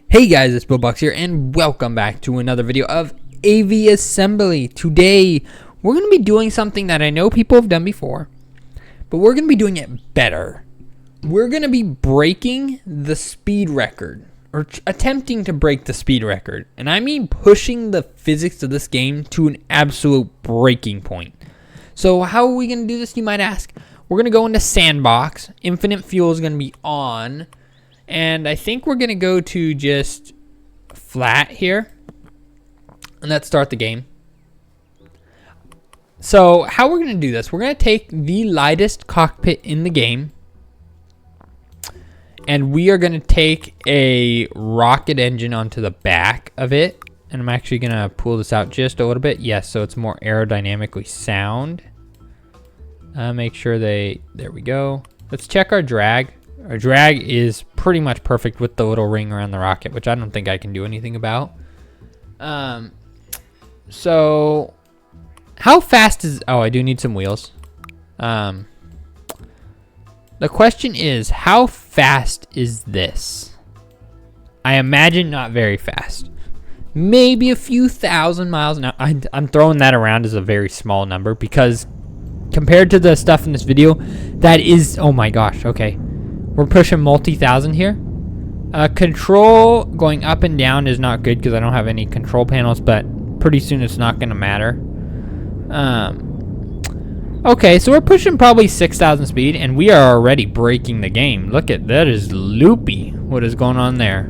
Hey guys, it's Billbox here, and welcome back to another video of Aviassembly. Today, we're going to be doing something that I know people have done before, but we're going to be doing it better. We're going to be breaking the speed record, or attempting to break the speed record. And I mean pushing the physics of this game to an absolute breaking point. So how are we going to do this, you might ask? We're going to go into Sandbox. Infinite fuel is going to be on. And I think we're going to go to just flat here. And let's start the game. So how we're going to do this, we're going to take the lightest cockpit in the game. And we are going to take a rocket engine onto the back of it. And I'm actually going to pull this out just a little bit. Yes, so it's more aerodynamically sound. Make sure there we go. Let's check our drag. Our drag is pretty much perfect with the little ring around the rocket, which I don't think I can do anything about. So how fast is... Oh, I do need some wheels. The question is, how fast is this? I imagine not very fast. Maybe a few thousand miles an hour. I'm throwing that around as a very small number because compared to the stuff in this video, that is... Oh my gosh, okay. We're pushing multi-thousand here. Control going up and down is not good because I don't have any control panels, but pretty soon it's not going to matter. Okay, so we're pushing probably 6,000 speed, and we are already breaking the game. Look at that, is loopy. What is going on there?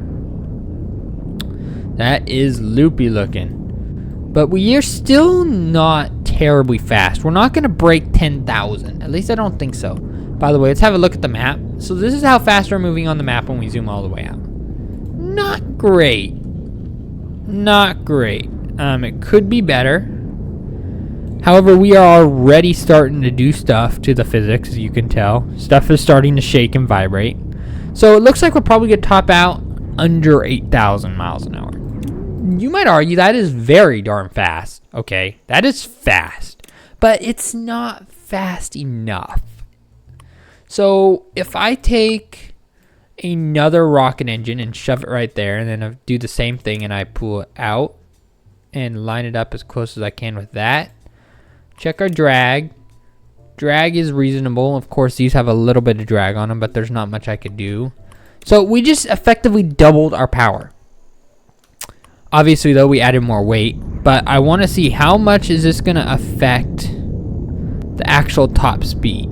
That is loopy looking. But we are still not terribly fast. We're not going to break 10,000. At least I don't think so. By the way, let's have a look at the map. So this is how fast we're moving on the map when we zoom all the way out. Not great. Not great. It could be better. However, we are already starting to do stuff to the physics, as you can tell. Stuff is starting to shake and vibrate. So it looks like we'll probably get top out under 8,000 miles an hour. You might argue that is very darn fast. Okay, that is fast. But it's not fast enough. So if I take another rocket engine and shove it right there, and then I do the same thing and I pull it out and line it up as close as I can with that. Check our drag. Drag is reasonable. Of course, these have a little bit of drag on them, but there's not much I could do. So we just effectively doubled our power. Obviously, though, we added more weight, but I want to see how much is this going to affect the actual top speed.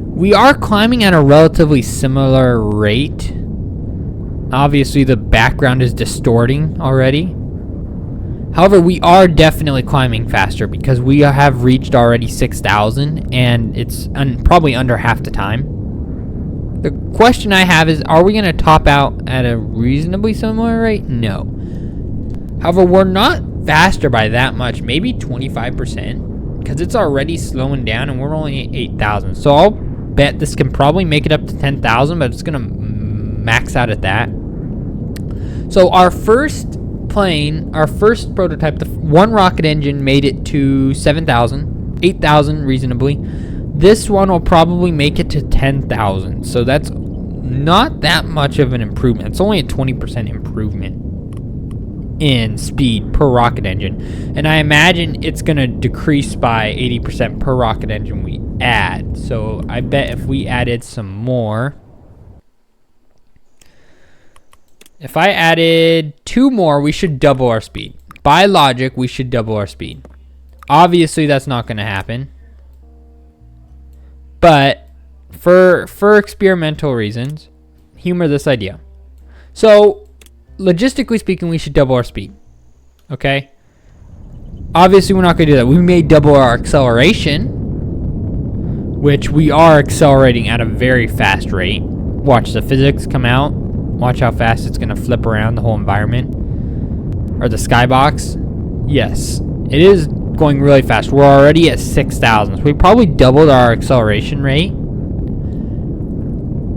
We are climbing at a relatively similar rate. Obviously, the background is distorting already. However, we are definitely climbing faster because we have reached already 6,000 and it's probably under half the time. The question I have is, are we going to top out at a reasonably similar rate? No. However, we're not faster by that much, maybe 25%, because it's already slowing down and we're only at 8,000. So I'll bet this can probably make it up to 10,000, but it's gonna max out at that. So our first plane, our first prototype, the one rocket engine made it to 7,000, 8,000 reasonably. This one will probably make it to 10,000. So that's not that much of an improvement. It's only a 20% improvement in speed per rocket engine, and I imagine it's gonna decrease by 80% per rocket engine we add. So I bet if we added some more, if I added 2 more, we should double our speed. By logic, we should double our speed. Obviously, that's not gonna happen, but for experimental reasons, humor this idea. So logistically speaking, we should double our speed. Okay? Obviously, we're not going to do that. We may double our acceleration, which we are accelerating at a very fast rate. Watch the physics come out. Watch how fast it's going to flip around the whole environment. Or the skybox. Yes, it is going really fast. We're already at 6,000. So we probably doubled our acceleration rate.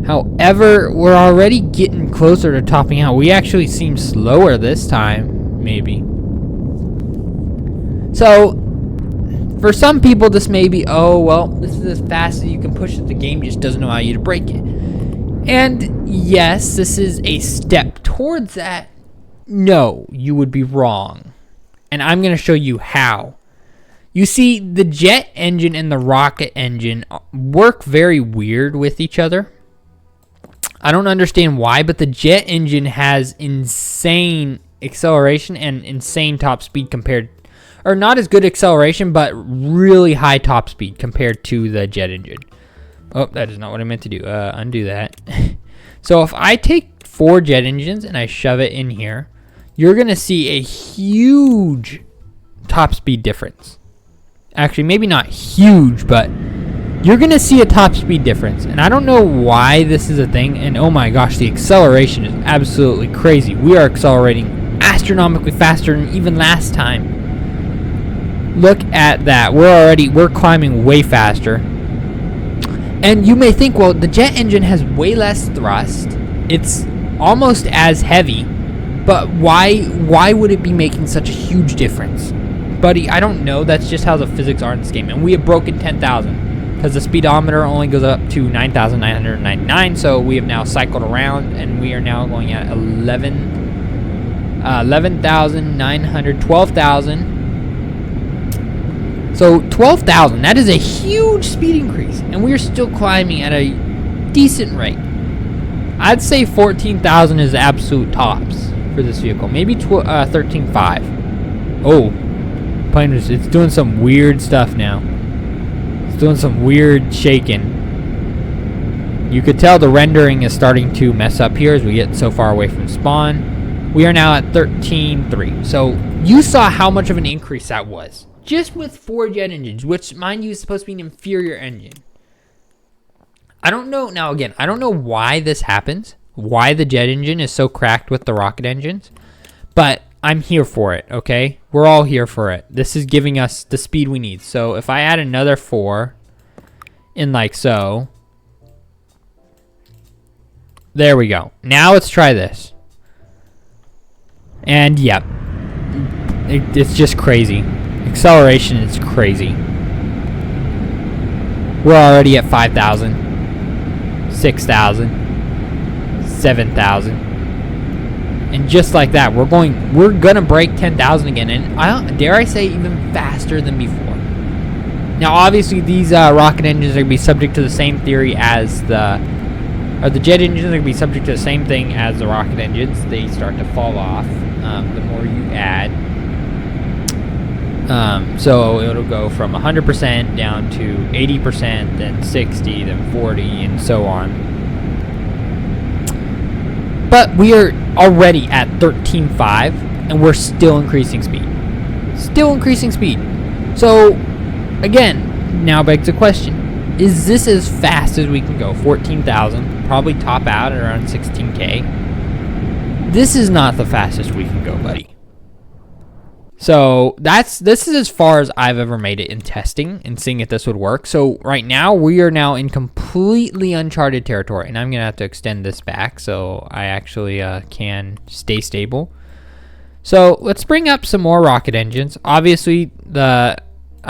However, we're already getting closer to topping out. We actually seem slower this time, maybe. So, for some people, this may be, oh, well, this is as fast as you can push it. The game just doesn't allow you to break it. And yes, this is a step towards that. No, you would be wrong. And I'm going to show you how. You see, the jet engine and the rocket engine work very weird with each other. I don't understand why, but the jet engine has insane acceleration and insane top speed compared, or not as good acceleration, but really high top speed compared to the jet engine. Oh, that is not what I meant to do. Undo that. So if I take 4 jet engines and I shove it in here, you're going to see a huge top speed difference. Actually, maybe not huge, but you're going to see a top speed difference. And I don't know why this is a thing. And oh my gosh, the acceleration is absolutely crazy. We are accelerating astronomically faster than even last time. Look at that. We're climbing way faster. And you may think, well, the jet engine has way less thrust. It's almost as heavy. But why would it be making such a huge difference? Buddy, I don't know. That's just how the physics are in this game. And we have broken 10,000 because the speedometer only goes up to 9,999. So we have now cycled around, and we are now going at 11,900, 12,000. So 12,000, that is a huge speed increase. And we are still climbing at a decent rate. I'd say 14,000 is the absolute tops for this vehicle. Maybe 13.5. Oh. Plane is, it's doing some weird stuff now. It's doing some weird shaking. You could tell the rendering is starting to mess up here as we get so far away from spawn. We are now at 13.3. So you saw how much of an increase that was. Just with 4 jet engines, which, mind you, is supposed to be an inferior engine. I don't know. Now, again, I don't know why this happens. Why the jet engine is so cracked with the rocket engines. But I'm here for it, okay? We're all here for it. This is giving us the speed we need. So if I add another 4 in like so. There we go. Now let's try this. And yep. It's just crazy. Acceleration is crazy. We're already at 5,000. 6,000. 7,000. And just like that, we're gonna break 10,000 again, and dare I say, even faster than before. Now, obviously, these rocket engines are gonna be subject to the same theory as the jet engines are gonna be subject to the same thing as the rocket engines. They start to fall off the more you add. So it'll go from 100% down to 80%, then 60, then 40, and so on. But we are already at 13.5, and we're still increasing speed. Still increasing speed. So, again, now begs the question. Is this as fast as we can go? 14,000. Probably top out at around 16K. This is not the fastest we can go, buddy. So, this is as far as I've ever made it in testing and seeing if this would work. So, right now, we are now in completely uncharted territory. And I'm going to have to extend this back so I actually can stay stable. So, let's bring up some more rocket engines. Obviously, I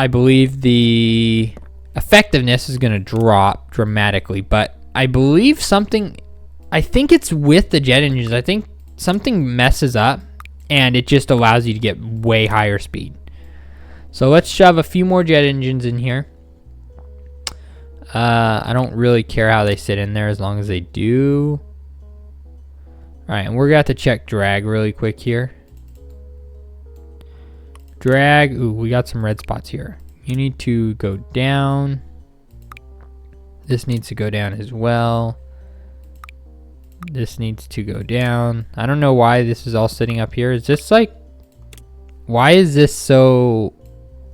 believe the effectiveness is going to drop dramatically. But I think it's with the jet engines. I think something messes up. And it just allows you to get way higher speed. So let's shove a few more jet engines in here. I don't really care how they sit in there as long as they do. Alright, and we're going to have to check drag really quick here. Drag. Ooh, we got some red spots here. You need to go down. This needs to go down as well. This needs to go down. I don't know why this is all sitting up here. Is this like... Why is this so...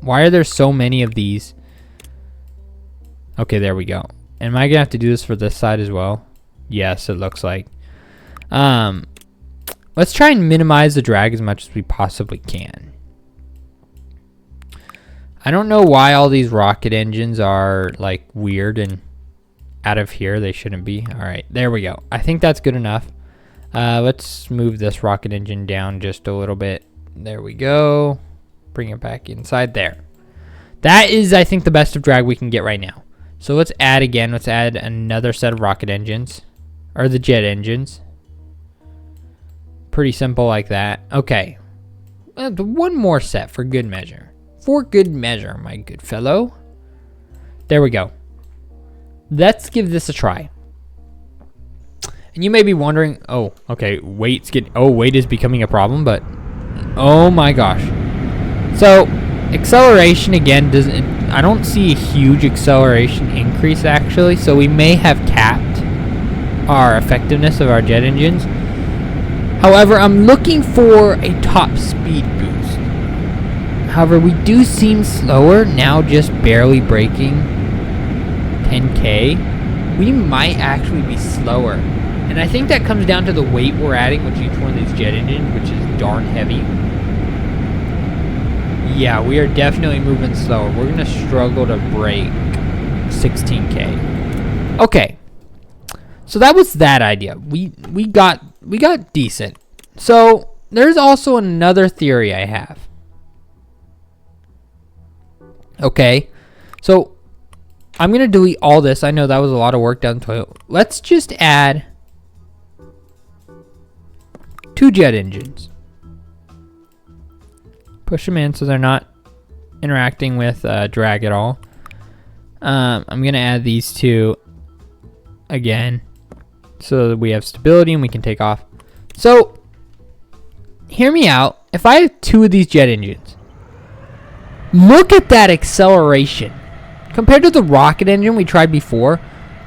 Why are there so many of these? Okay, there we go. Am I going to have to do this for this side as well? Yes, it looks like. Let's try and minimize the drag as much as we possibly can. I don't know why all these rocket engines are like weird and out of here. They shouldn't be. All right, there we go. I think that's good enough. Let's move this rocket engine down just a little bit. There we go. Bring it back inside there. That is, I think, the best of drag we can get right now. So let's add again. Let's add another set of rocket engines. or the jet engines. Pretty simple like that. Okay. One more set for good measure. For good measure, my good fellow. There we go. Let's give this a try. And you may be wondering, oh, okay, weight is becoming a problem, but oh my gosh. So, acceleration again I don't see a huge acceleration increase actually, so we may have capped our effectiveness of our jet engines. However, I'm looking for a top speed boost. However, we do seem slower now, just barely breaking 10K. We might actually be slower. And I think that comes down to the weight we're adding with each one of these jet engines, which is darn heavy. Yeah, we are definitely moving slower. We're going to struggle to break 16K. Okay. So that was that idea. We got decent. So there's also another theory I have. Okay. So I'm going to delete all this. I know that was a lot of work down to it. Let's just add 2 jet engines. Push them in so they're not interacting with drag at all. I'm going to add these 2 again so that we have stability and we can take off. So, hear me out. If I have 2 of these jet engines, look at that acceleration. Compared to the rocket engine we tried before,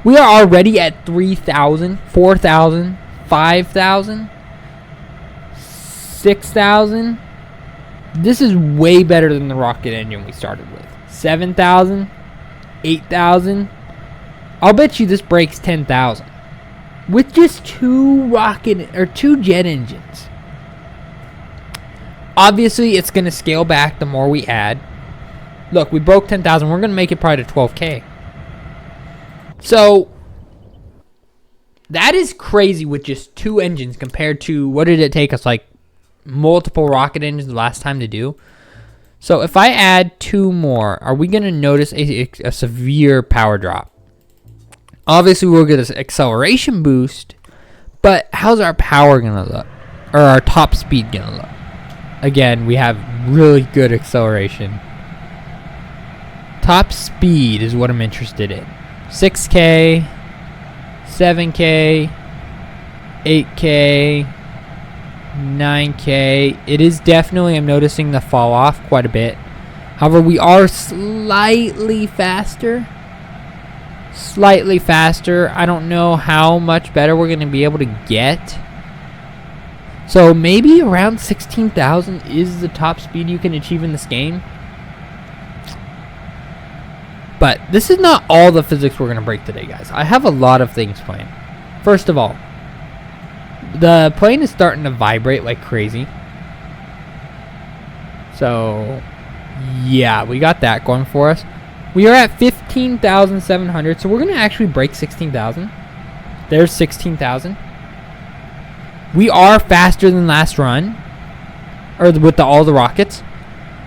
we are already at 3,000, 4,000, 5,000, 6,000. This is way better than the rocket engine we started with. 7,000, 8,000. I'll bet you this breaks 10,000 with just 2 jet engines. Obviously, it's going to scale back the more we add. Look, we broke 10,000. We're going to make it probably to 12K. So, that is crazy with just 2 engines compared to, what did it take us, like multiple rocket engines the last time to do? So, if I add 2 more, are we going to notice a severe power drop? Obviously, we'll get an acceleration boost, but how's our power going to look? Or our top speed going to look? Again, we have really good acceleration. Top speed is what I'm interested in. 6K, 7K, 8K, 9K. It is definitely, I'm noticing the fall off quite a bit. However, we are slightly faster. Slightly faster. I don't know how much better we're going to be able to get. So maybe around 16,000 is the top speed you can achieve in this game. But this is not all the physics we're going to break today, guys. I have a lot of things planned. First of all, the plane is starting to vibrate like crazy. So, yeah, we got that going for us. We are at 15,700, so we're going to actually break 16,000. There's 16,000. We are faster than last run, or with all the rockets.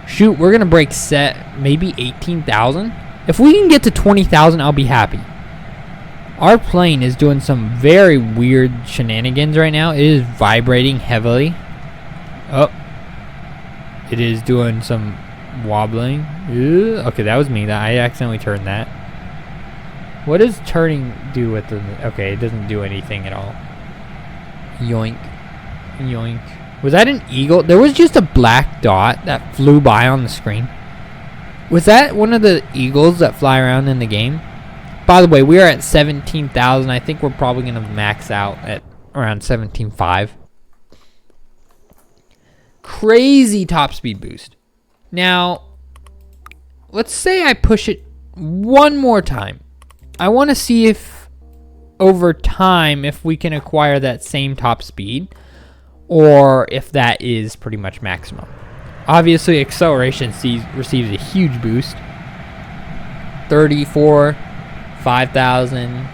Shoot, we're going to break maybe 18,000. If we can get to 20,000, I'll be happy. Our plane is doing some very weird shenanigans right now. It is vibrating heavily. Oh. It is doing some wobbling. Ew. Okay, that was me. I accidentally turned that. What does turning do with the... Okay, it doesn't do anything at all. Yoink. Yoink. Was that an eagle? There was just a black dot that flew by on the screen. Was that one of the eagles that fly around in the game? By the way, we are at 17,000. I think we're probably going to max out at around 17.5. Crazy top speed boost. Now, let's say I push it one more time. I want to see if over time, if we can acquire that same top speed, or if that is pretty much maximum. Obviously, acceleration receives a huge boost. 34, 5,000,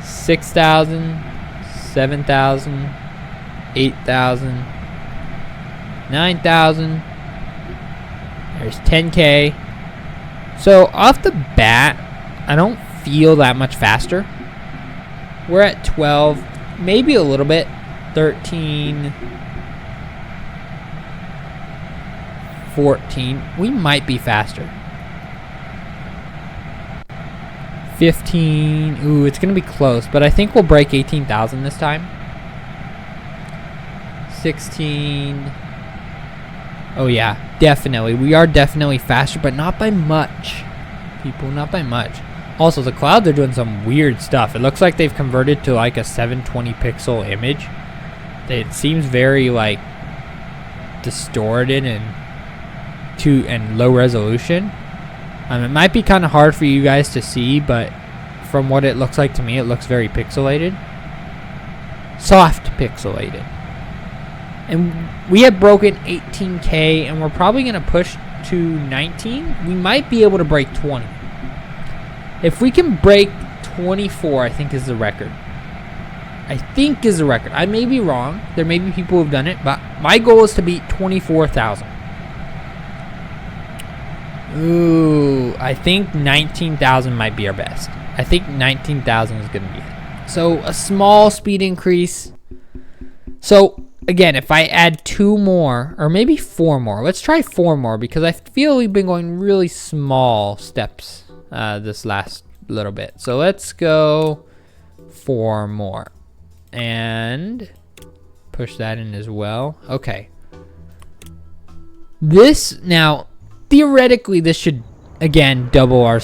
6,000, 7,000, 8,000, 9,000. There's 10K. So off the bat, I don't feel that much faster. We're at 12. maybe a little bit. 13, 14. We might be faster. 15. Ooh, it's gonna be close, but I think we'll break 18,000 this time. 16. Oh yeah, definitely. We are definitely faster, but not by much. People, not by much. Also, the clouds are doing some weird stuff. It looks like they've converted to like a 720 pixel image. It seems very like distorted and low resolution. It might be kind of hard for you guys to see, but from what it looks like to me, it looks very pixelated. Soft pixelated. And we have broken 18K, and we're probably going to push to 19. We might be able to break 20. If we can break 24, I think is the record. I think is the record. I may be wrong. There may be people who've done it, but my goal is to beat 24,000. Ooh, I think 19,000 might be our best. I think 19,000 is going to be it. So a small speed increase. So again, if I add 2 more, or maybe 4 more. Let's try 4 more, because I feel we've been going really small steps this last little bit. So let's go 4 more. And push that in as well. Okay. This, now, theoretically, this should, again, double our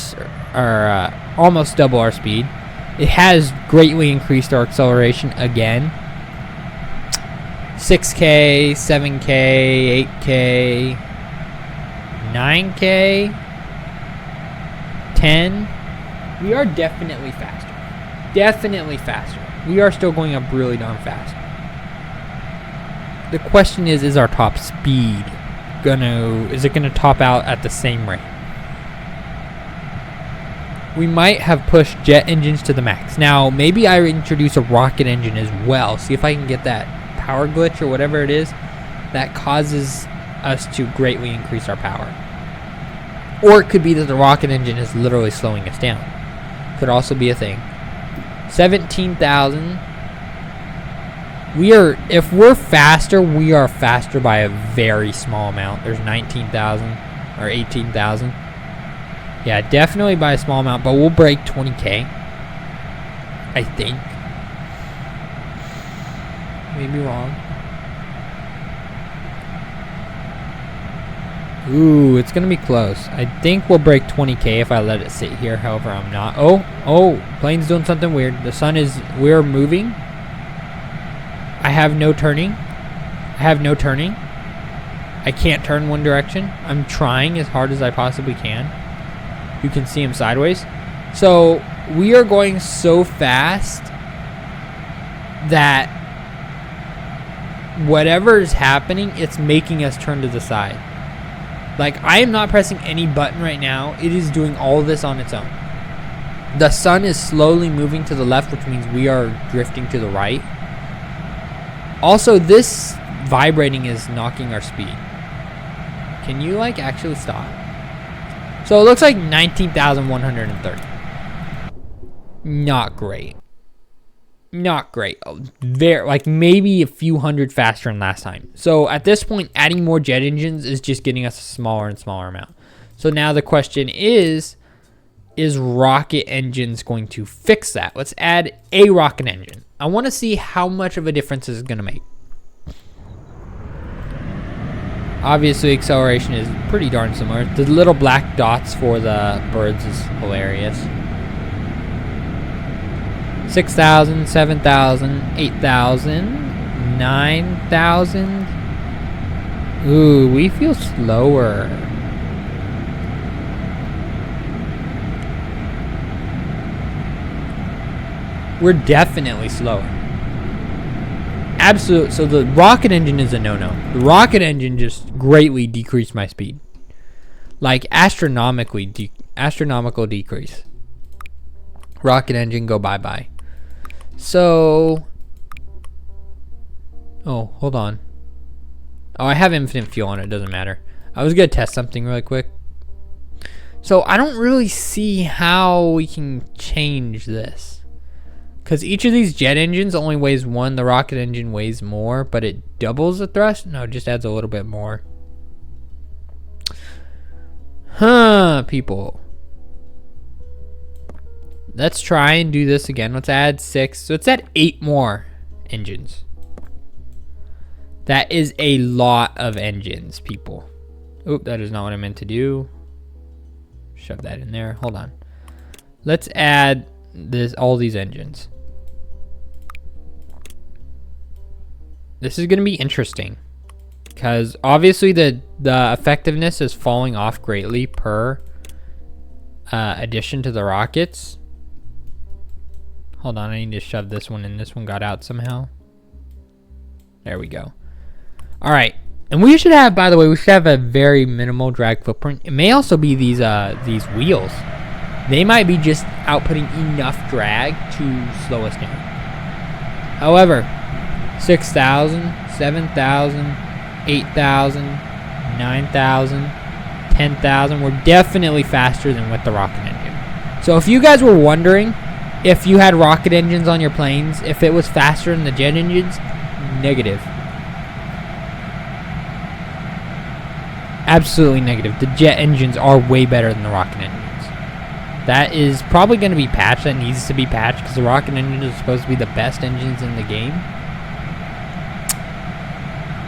almost double our speed. It has greatly increased our acceleration again. 6K, 7K, 8K, 9K, 10. We are definitely faster. Definitely faster. We are still going up really darn fast. The question is our top speed is it gonna top out at the same rate? We might have pushed jet engines to the max. Now, maybe I introduce a rocket engine as well. See if I can get that power glitch or whatever it is that causes us to greatly increase our power. Or it could be that the rocket engine is literally slowing us down. Could also be a thing. 17,000. If we're faster, we are faster by a very small amount. There's 19,000 or 18,000. Yeah, definitely by a small amount, but we'll break 20K. I think. Maybe wrong. Ooh, it's gonna be close. I think we'll break 20K if I let it sit here. However, I'm not. Oh, plane's doing something weird. We're moving. I have no turning. I can't turn one direction. I'm trying as hard as I possibly can. You can see him sideways. So we are going so fast that whatever is happening, it's making us turn to the side. Like, I am not pressing any button right now. It is doing all of this on its own. The sun is slowly moving to the left, which means we are drifting to the right. Also, this vibrating is knocking our speed. Can you, like, actually stop? So it looks like 19,130. Not great. Not great. Like maybe a few hundred faster than last time. So at this point, adding more jet engines is just getting us a smaller and smaller amount. So now the question is rocket engines going to fix that? Let's add a rocket engine. I want to see how much of a difference this is going to make. Obviously, acceleration is pretty darn similar. The little black dots for the birds is hilarious. 6,000, 7,000, 8,000, 9,000. Ooh, we feel slower. We're definitely slower. Absolute. So the rocket engine is a no-no. The rocket engine just greatly decreased my speed. Like astronomical decrease. Rocket engine, go bye-bye. So, oh, hold on. Oh, I have infinite fuel on it. Doesn't matter. I was gonna test something really quick. So I don't really see how we can change this. Because each of these jet engines only weighs 1. The rocket engine weighs more, but it doubles the thrust. No, it just adds a little bit more. Huh, people. Let's try and do this again. Let's add 6. So it's at 8 more engines. That is a lot of engines, people. Oop, that is not what I meant to do. Shove that in there. Hold on. Let's add all these engines. This is going to be interesting because obviously the effectiveness is falling off greatly per addition to the rockets. Hold on, I need to shove this one in. This one got out somehow. There we go. All right, and we should have, by the way, we should have a very minimal drag footprint. It may also be these wheels. They might be just outputting enough drag to slow us down. However, 6,000, 7,000, 8,000, 9,000, 10,000. We're definitely faster than with the rocket engine. So if you guys were wondering if you had rocket engines on your planes, if it was faster than the jet engines, negative. Absolutely negative. The jet engines are way better than the rocket engines. That is probably going to be patched. That needs to be patched because the rocket engines are supposed to be the best engines in the game.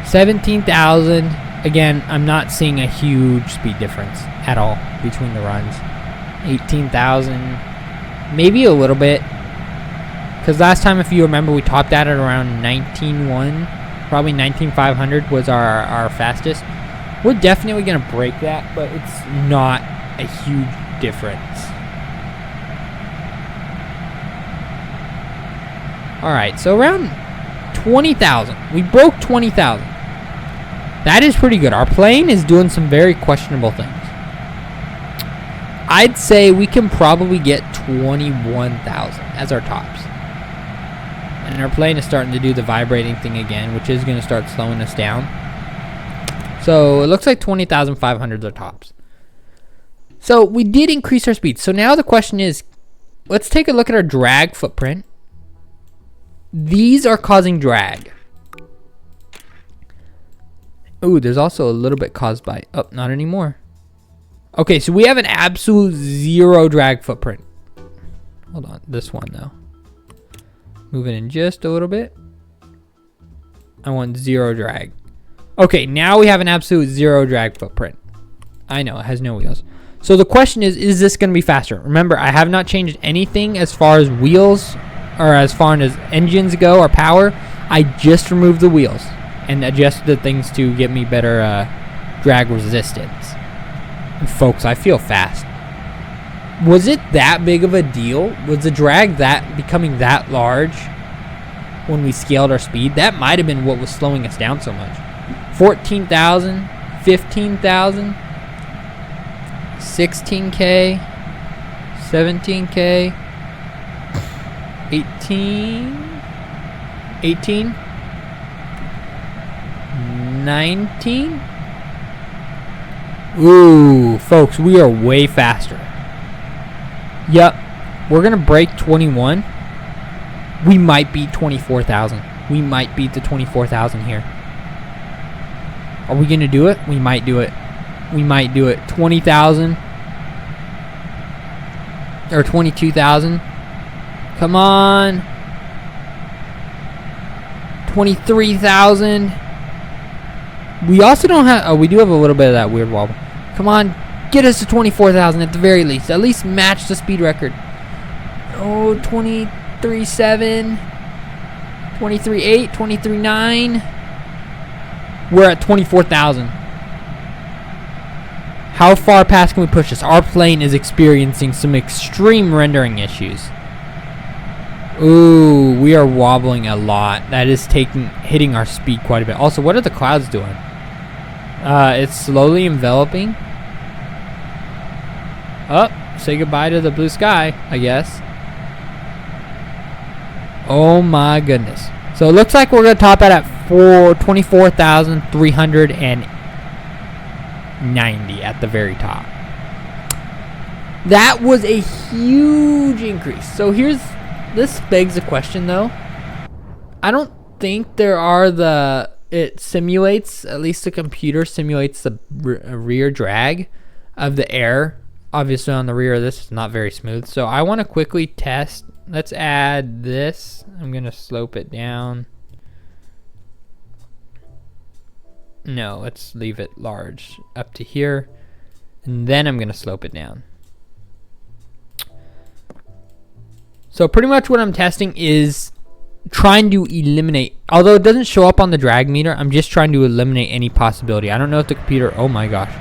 17,000. Again, I'm not seeing a huge speed difference at all between the runs. 18,000. Maybe a little bit. Because last time, if you remember, we topped out at around 19,1. Probably 19,500 was our fastest. We're definitely going to break that, but it's not a huge difference. Alright, so around 20,000. We broke 20,000. That is pretty good. Our plane is doing some very questionable things. I'd say we can probably get 21,000 as our tops. And our plane is starting to do the vibrating thing again, which is going to start slowing us down. So it looks like 20,500 are tops. So we did increase our speed. So now the question is, let's take a look at our drag footprint. These are causing drag. Ooh, there's also a little bit caused by... Oh, not anymore. Okay, so we have an absolute 0 drag footprint. Hold on, this one though. Move it in just a little bit. I want 0 drag. Okay, now we have an absolute 0 drag footprint. I know, it has no wheels. So the question is this going to be faster? Remember, I have not changed anything as far as wheels or as far as engines go or power. I just removed the wheels and adjusted the things to get me better drag resistance. And folks, I feel fast. Was it that big of a deal? Was the drag becoming that large when we scaled our speed? That might have been what was slowing us down so much. 14,000, 15,000, 16K, 17K, 18, 19. Ooh, folks, we are way faster. Yep, we're going to break 21. We might beat 24,000. We might beat the 24,000 here. Are we going to do it? We might do it. We might do it. 20,000. Or 22,000. Come on. 23,000. We also don't have... Oh, we do have a little bit of that weird wobble. Come on. Get us to 24,000 at the very least. At least match the speed record. Oh, 23.7. 23.8. 23.9. We're at 24,000. How far past can we push this? Our plane is experiencing some extreme rendering issues. Ooh, we are wobbling a lot. That is hitting our speed quite a bit. Also, what are the clouds doing? It's slowly enveloping. Oh, say goodbye to the blue sky, I guess. Oh my goodness. So it looks like we're going to top out at 24,390 at the very top. That was a huge increase. So here's this begs a question though. I don't think there are it simulates, at least the computer simulates the rear drag of the air. Obviously on the rear of this it's not very smooth. So I want to quickly test. Let's add this. I'm going to slope it down. No, let's leave it large up to here. And then I'm going to slope it down. So pretty much what I'm testing is trying to eliminate, although it doesn't show up on the drag meter, I'm just trying to eliminate any possibility. I don't know if the computer, oh my gosh.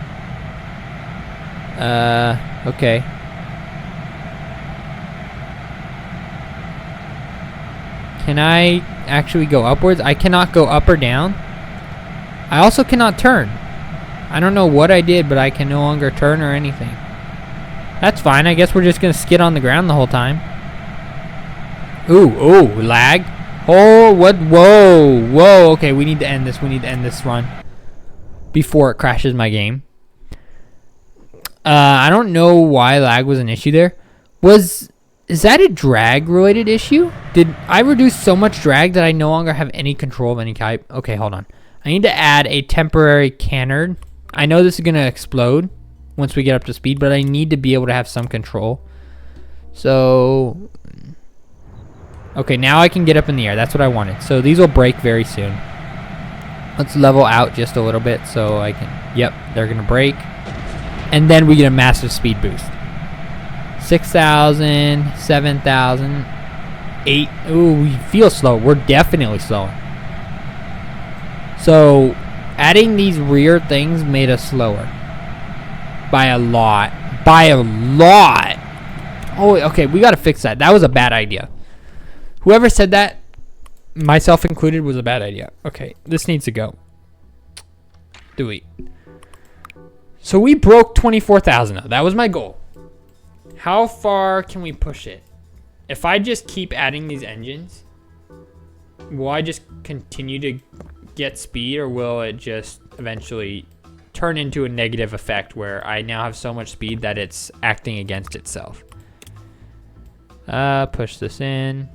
Okay. Can I actually go upwards? I cannot go up or down. I also cannot turn. I don't know what I did, but I can no longer turn or anything. That's fine. I guess we're just going to skid on the ground the whole time. Ooh, lag. Oh, what? Whoa. Okay, we need to end this. We need to end this run before it crashes my game. I don't know why lag was an issue there. Is that a drag related issue? Did I reduce so much drag that I no longer have any control of any type? Okay, hold on. I need to add a temporary canard. I know this is going to explode once we get up to speed, but I need to be able to have some control. So, okay, now I can get up in the air. That's what I wanted. So these will break very soon. Let's level out just a little bit so I can, yep, they're going to break. And then we get a massive speed boost. 6,000, 7,000, 8. Ooh, we feel slow. We're definitely slowing. So adding these rear things made us slower. By a lot. Oh, okay, we got to fix that. That was a bad idea. Whoever said that, myself included, was a bad idea. Okay, this needs to go. Delete. So we broke 24,000. That was my goal. How far can we push it? If I just keep adding these engines, will I just continue to get speed, or will it just eventually turn into a negative effect where I now have so much speed that it's acting against itself? Push this in.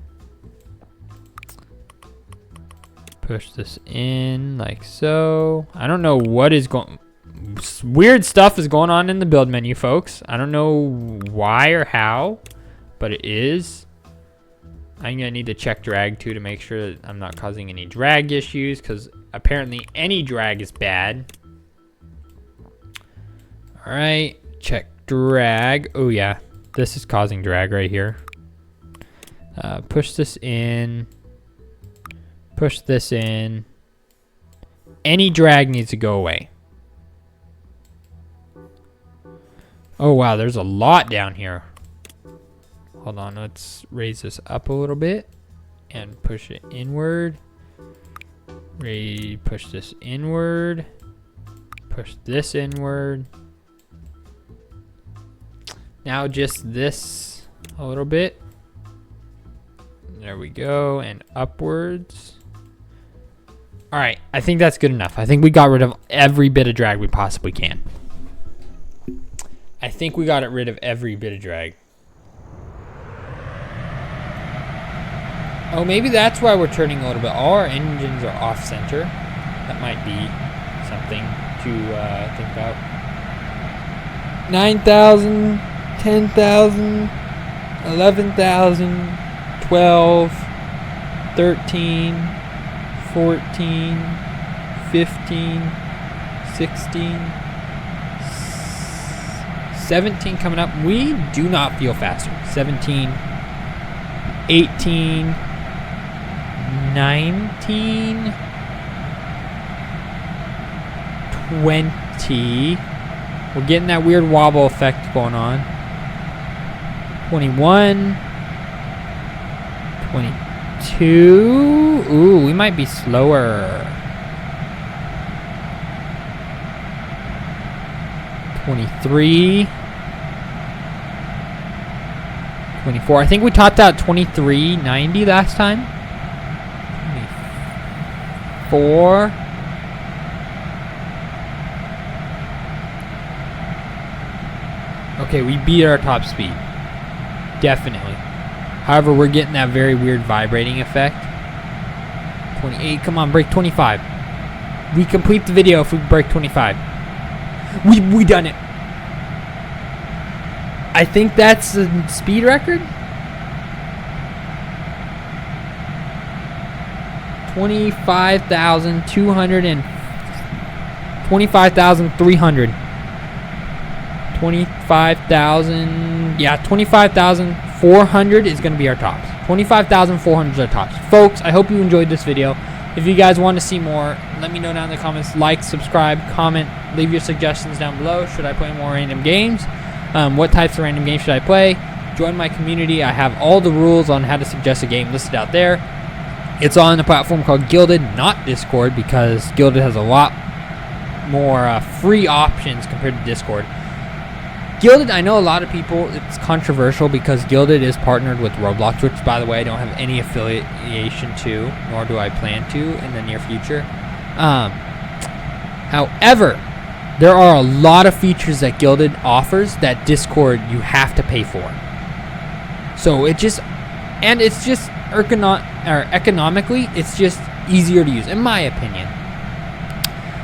Push this in like so. I don't know what is going. Weird stuff is going on in the build menu, folks. I don't know why or how, but it is. I'm gonna need to check drag too to make sure that I'm not causing any drag issues, because apparently any drag is bad. All right, check drag. Oh yeah, this is causing drag right here. Push this in. Push this in. Any drag needs to go away. Oh wow, there's a lot down here. Hold on, let's raise this up a little bit and push it inward. Push this inward. Push this inward. Now just this a little bit. There we go, and upwards. All right, I think that's good enough. I think we got rid of every bit of drag we possibly can. I think we got rid of every bit of drag. Oh, maybe that's why we're turning a little bit. All our engines are off center. That might be something to think about. 9,000, 10,000, 11,000, 12, 13, 14, 15, 16, 17 coming up. We do not feel faster. 17, 18, 19, 20. We're getting that weird wobble effect going on. 21, 22. Ooh, we might be slower. 23. 24. I think we topped out 23.90 last time. 24. Okay, we beat our top speed. Definitely. However, we're getting that very weird vibrating effect. 28, come on, break 25. We complete the video if we break 25. We done it. I think that's the speed record. 25,200 and 25,300. 25,000. Yeah, 25,400 is going to be our tops. 25,400 is our tops. Folks, I hope you enjoyed this video. If you guys want to see more, let me know down in the comments. Like, subscribe, comment, leave your suggestions down below. Should I play more random games? What types of random games should I play? Join my community. I have all the rules on how to suggest a game listed out there. It's on a platform called Guilded, not Discord, because Guilded has a lot more free options compared to Discord. Gilded, I know a lot of people, it's controversial because Gilded is partnered with Roblox, which, by the way, I don't have any affiliation to, nor do I plan to in the near future. However, there are a lot of features that Gilded offers that Discord you have to pay for. So it's just economically, it's just easier to use, in my opinion.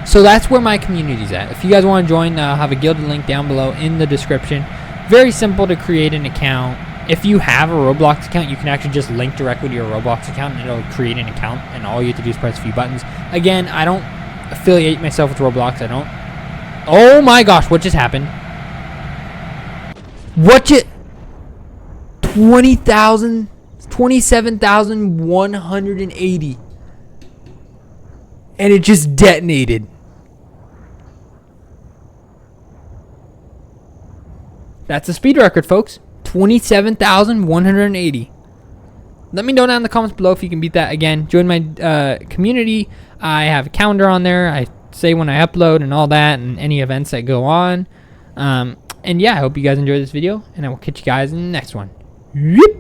So that's where my community's at. If you guys want to join, I'll have a Gilded link down below in the description. Very simple to create an account. If you have a Roblox account, you can actually just link directly to your Roblox account and it'll create an account, and all you have to do is press a few buttons. Again, I don't affiliate myself with Roblox. I don't. Oh my gosh, what just happened? What just... 27,180. And it just detonated. That's a speed record, folks. 27,180. Let me know down in the comments below if you can beat that. Again, join my community. I have a calendar on there. I say when I upload and all that, and any events that go on. And yeah, I hope you guys enjoyed this video, and I will catch you guys in the next one. Yep.